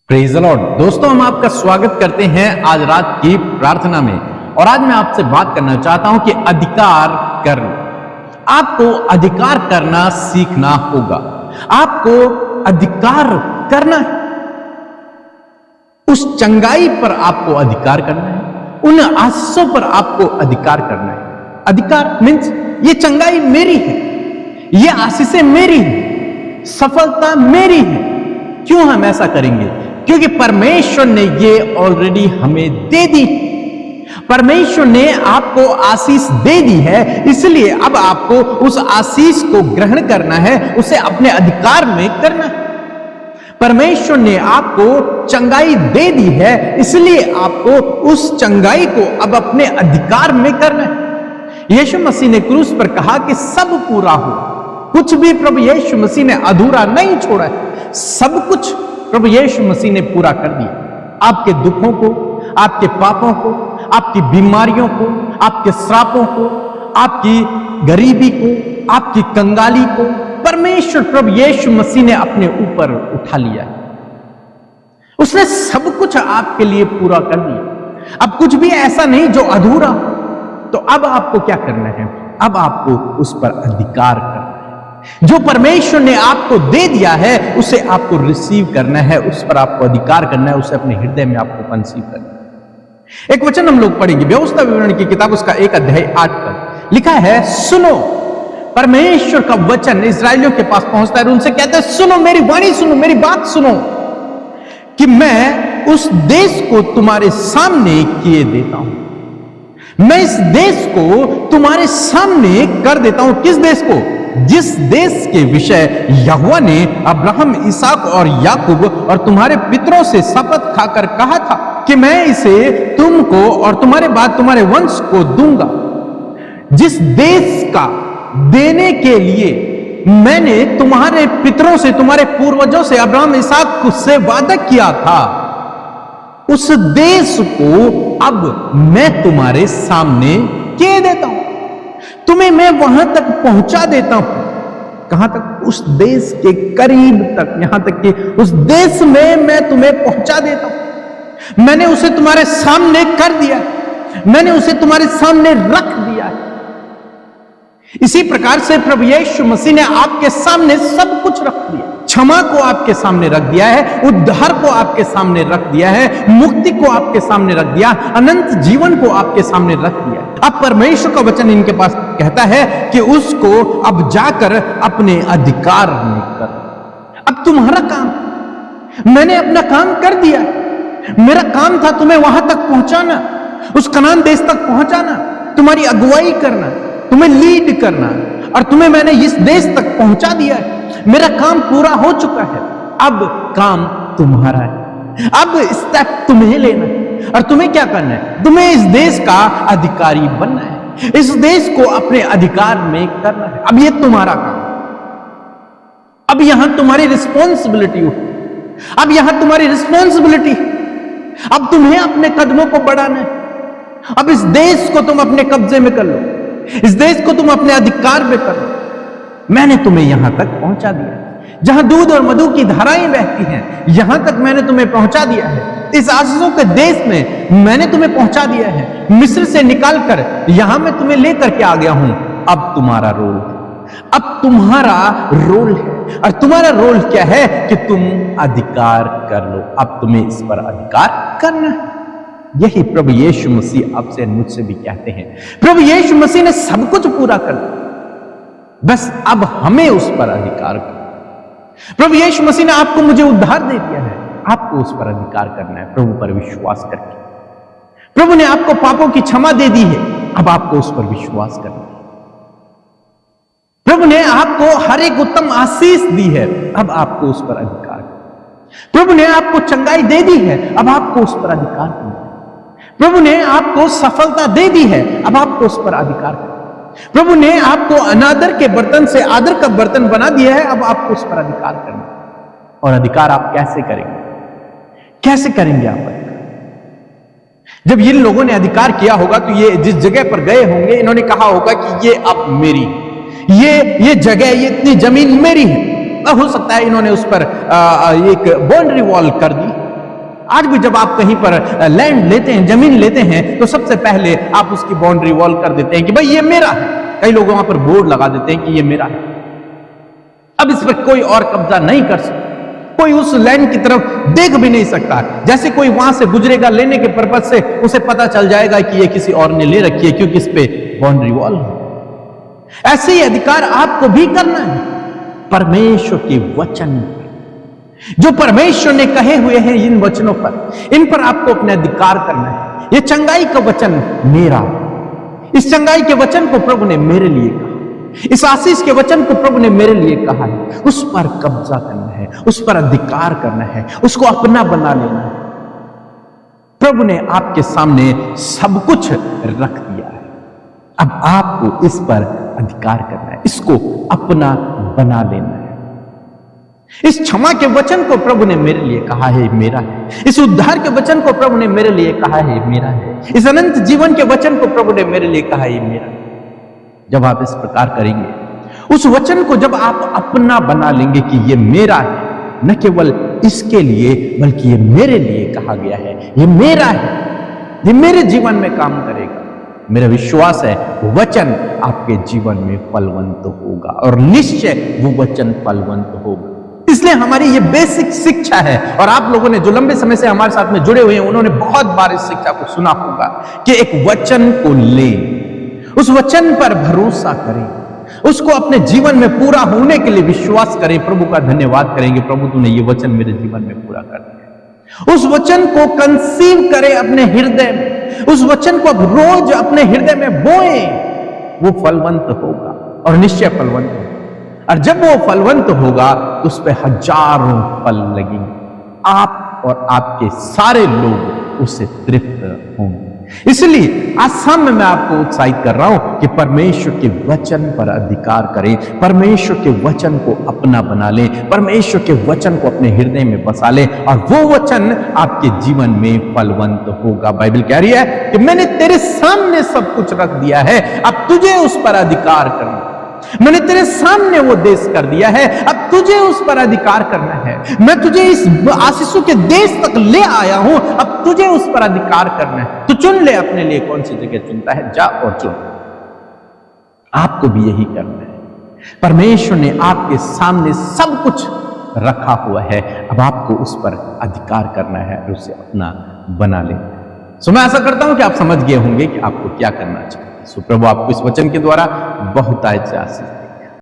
Praise the Lord. दोस्तों, हम आपका स्वागत करते हैं आज रात की प्रार्थना में। और आज मैं आपसे बात करना चाहता हूं कि अधिकार कर लो। आपको अधिकार करना सीखना होगा। आपको अधिकार करना है। उस चंगाई पर आपको अधिकार करना है, उन आशीषों पर आपको अधिकार करना है। अधिकार मीन्स ये चंगाई मेरी है, ये आशीषें मेरी है, सफलता मेरी है। क्यों हम ऐसा करेंगे? क्योंकि परमेश्वर ने ये ऑलरेडी हमें दे दी। परमेश्वर ने आपको आशीष दे दी है, इसलिए अब आपको उस आशीष को ग्रहण करना है, उसे अपने अधिकार में करना है। परमेश्वर ने आपको चंगाई दे दी है, इसलिए आपको उस चंगाई को अब अपने अधिकार में करना है। यीशु मसीह ने क्रूस पर कहा कि सब पूरा हो। कुछ भी प्रभु यीशु मसीह ने अधूरा नहीं छोड़ा है। सब कुछ प्रभु यीशु मसीह ने पूरा कर दिया। आपके दुखों को, आपके पापों को, आपकी बीमारियों को, आपके श्रापों को, आपकी गरीबी को, आपकी कंगाली को परमेश्वर प्रभु यीशु मसीह ने अपने ऊपर उठा लिया है। उसने सब कुछ आपके लिए पूरा कर दिया। अब कुछ भी ऐसा नहीं जो अधूरा। तो अब आपको क्या करना है? अब आपको उस पर अधिकार करना है। जो परमेश्वर ने आपको दे दिया है उसे आपको रिसीव करना है, उस पर आपको अधिकार करना है, उसे अपने हृदय में आपको कंसीव करना है। एक वचन हम लोग पढ़ेंगे, व्यवस्था विवरण की किताब, उसका 1 अध्याय 8 पर लिखा है, सुनो। परमेश्वर का वचन इस्राएलियों के पास पहुंचता है और उनसे कहता है, सुनो, मेरी वाणी सुनो, मेरी बात सुनो, कि मैं उस देश को तुम्हारे सामने किए देता हूं। मैं इस देश को तुम्हारे सामने कर देता हूं। किस देश को? जिस देश के विषय यहोवा ने अब्राहम, इसहाक और याकूब और तुम्हारे पितरों से शपथ खाकर कहा था कि मैं इसे तुमको और तुम्हारे बाद तुम्हारे वंश को दूंगा। जिस देश का देने के लिए मैंने तुम्हारे पितरों से, तुम्हारे पूर्वजों से, अब्राहम, इसहाक से वादा किया था, उस देश को अब मैं तुम्हारे सामने किए देता हूं। तुम्हें मैं वहां तक पहुंचा देता हूं। कहां तक? उस देश के करीब तक, यहां तक कि उस देश में मैं तुम्हें पहुंचा देता हूं। मैंने उसे तुम्हारे सामने कर दिया, मैंने उसे तुम्हारे सामने रख दिया है। इसी प्रकार से प्रभु यीशु मसीह ने आपके सामने सब कुछ रख दिया। क्षमा को आपके सामने रख दिया है, उद्धार को आपके सामने रख दिया है, मुक्ति को आपके सामने रख दिया, अनंत जीवन को आपके सामने रख दिया। अब परमेश्वर का वचन इनके पास कहता है कि उसको अब जाकर अपने अधिकार में कर। अब तुम्हारा काम, मैंने अपना काम कर दिया। मेरा काम था तुम्हें वहां तक पहुंचाना, उस कनान देश तक पहुंचाना, तुम्हारी अगुवाई करना, तुम्हें लीड करना, और तुम्हें मैंने इस देश तक पहुंचा दिया है। मेरा काम पूरा हो चुका है। अब काम तुम्हारा है। अब स्टेप तुम्हें लेना है। और तुम्हें क्या करना है? तुम्हें इस देश का अधिकारी बनना है, इस देश को अपने अधिकार में करना है। अब ये तुम्हारा काम। अब यहां तुम्हारी रिस्पॉन्सिबिलिटी उठी। अब यहां तुम्हारी रिस्पॉन्सिबिलिटी। अब तुम्हें अपने कदमों को बढ़ाना है। अब इस देश को तुम अपने कब्जे में कर लो, इस देश को तुम अपने अधिकार में कर लो। मैंने तुम्हें यहां तक पहुंचा दिया, जहां दूध और मधु की धाराएं बहती हैं, यहां तक मैंने तुम्हें पहुंचा दिया है। इस आशीषों के देश में मैंने तुम्हें पहुंचा दिया है। मिस्र से निकालकर यहां मैं तुम्हें लेकर के आ गया हूं। अब तुम्हारा रोल है, अब तुम्हारा रोल है। और तुम्हारा रोल क्या है? कि तुम अधिकार कर लो। अब तुम्हें इस पर अधिकार करना है। यही प्रभु यीशु मसीह आपसे मुझसे भी कहते हैं। प्रभु यीशु मसीह ने सब कुछ पूरा कर दिया, बस अब हमें उस पर अधिकार करना। प्रभु यीशु मसीह ने आपको, मुझे उद्धार दे दिया है, आपको उस पर अधिकार करना है, प्रभु पर विश्वास करके। प्रभु ने आपको पापों की क्षमा दे दी है, अब आपको उस पर विश्वास करना है। प्रभु ने आपको हर एक उत्तम आशीष दी है, अब आपको उस पर अधिकार करना। प्रभु ने आपको चंगाई दे दी है, अब आपको उस पर अधिकार करना। प्रभु ने आपको सफलता दे दी है, अब आपको उस पर अधिकार करना। प्रभु ने आपको अनादर के बर्तन से आदर का बर्तन बना दिया है, अब आपको उस पर अधिकार करना। और अधिकार आप कैसे करेंगे? कैसे करेंगे आप अधिकार? जब इन लोगों ने अधिकार किया होगा तो ये जिस जगह पर गए होंगे, इन्होंने कहा होगा कि ये अब मेरी, ये जगह, ये इतनी जमीन मेरी है। हो सकता है इन्होंने उस पर एक बाउंड्री वॉल कर दी, आज भी जब आप कहीं पर लैंड लेते हैं, जमीन लेते हैं, तो सबसे पहले आप उसकी बाउंड्री वॉल कर देते हैं कि भाई ये मेरा है। कई लोग वहां पर बोर्ड लगा देते हैं कि ये मेरा है, अब इस पर कोई और कब्जा नहीं कर सकता, कोई उस लैंड की तरफ देख भी नहीं सकता। जैसे कोई वहां से गुजरेगा लेने के पर्पज से, उसे पता चल जाएगा कि ये किसी और ने ले रखी है, क्योंकि इस पे बाउंड्री वॉल है। ऐसे ही अधिकार आपको भी करना है परमेश्वर के वचन, जो परमेश्वर ने कहे हुए हैं इन वचनों पर, इन पर आपको अपने अधिकार करना है। ये चंगाई का वचन मेरा, इस चंगाई के वचन को प्रभु ने मेरे लिए कहा, इस आशीष के वचन को प्रभु ने मेरे लिए कहा है। उस पर कब्जा करना है, उस पर अधिकार करना है, उसको अपना बना लेना है। प्रभु ने आपके सामने सब कुछ रख दिया है, अब आपको इस पर अधिकार करना है, इसको अपना बना लेना है। इस क्षमा के वचन को प्रभु ने मेरे लिए कहा है मेरा है, इस उद्धार के वचन को प्रभु ने मेरे लिए कहा है मेरा है, इस अनंत जीवन के वचन को प्रभु ने मेरे लिए कहा है मेरा है। जब आप इस प्रकार करेंगे, उस वचन को जब आप अपना बना लेंगे कि ये मेरा है, न केवल इसके लिए बल्कि ये मेरे लिए कहा गया है, ये मेरा है, ये मेरे जीवन में काम करेगा, मेरा विश्वास है वो वचन आपके जीवन में फलवंत होगा और निश्चय वो वचन फलवंत होगा। इसलिए हमारी ये बेसिक शिक्षा है, और आप लोगों ने जो लंबे समय से हमारे साथ में जुड़े हुए हैं उन्होंने बहुत बार इस शिक्षा को सुना होगा कि एक वचन को लें, उस वचन पर भरोसा करें, उसको अपने जीवन में पूरा होने के लिए विश्वास करें, प्रभु का धन्यवाद करेंगे, प्रभु तूने ये वचन मेरे जीवन में पूरा कर दिया। उस वचन को कंसीव करें अपने हृदय में, उस वचन को अब रोज अपने हृदय में बोएं, वो फलवंत होगा और निश्चय फलवंत होगा। और जब वो फलवंत होगा तो उस पर हजारों फल लगेंगे, आप और आपके सारे लोग उससे तृप्त होंगे। इसलिए आज शाम में मैं आपको उत्साहित कर रहा हूं कि परमेश्वर के वचन पर अधिकार करें, परमेश्वर के वचन को अपना बना लें, परमेश्वर के वचन को अपने हृदय में बसा लें, और वो वचन आपके जीवन में फलवंत होगा। बाइबल कह रही है कि मैंने तेरे सामने सब कुछ रख दिया है, अब तुझे उस पर अधिकार करना। मैंने तेरे सामने वो देश कर दिया है, अब तुझे उस पर अधिकार करना है। मैं तुझे इस आशीषों के देश तक ले आया हूं, अब तुझे उस पर अधिकार करना है। तो चुन ले अपने लिए कौन सी जगह चुनता है, जा और चुन। आपको भी यही करना है। परमेश्वर ने आपके सामने सब कुछ रखा हुआ है, अब आपको उस पर अधिकार करना है और उसे अपना बना लेना है। सो मैं आशा करता हूं कि आप समझ गए होंगे कि आपको क्या करना चाहिए। सो प्रभु आपको इस वचन के द्वारा बहुत आशीष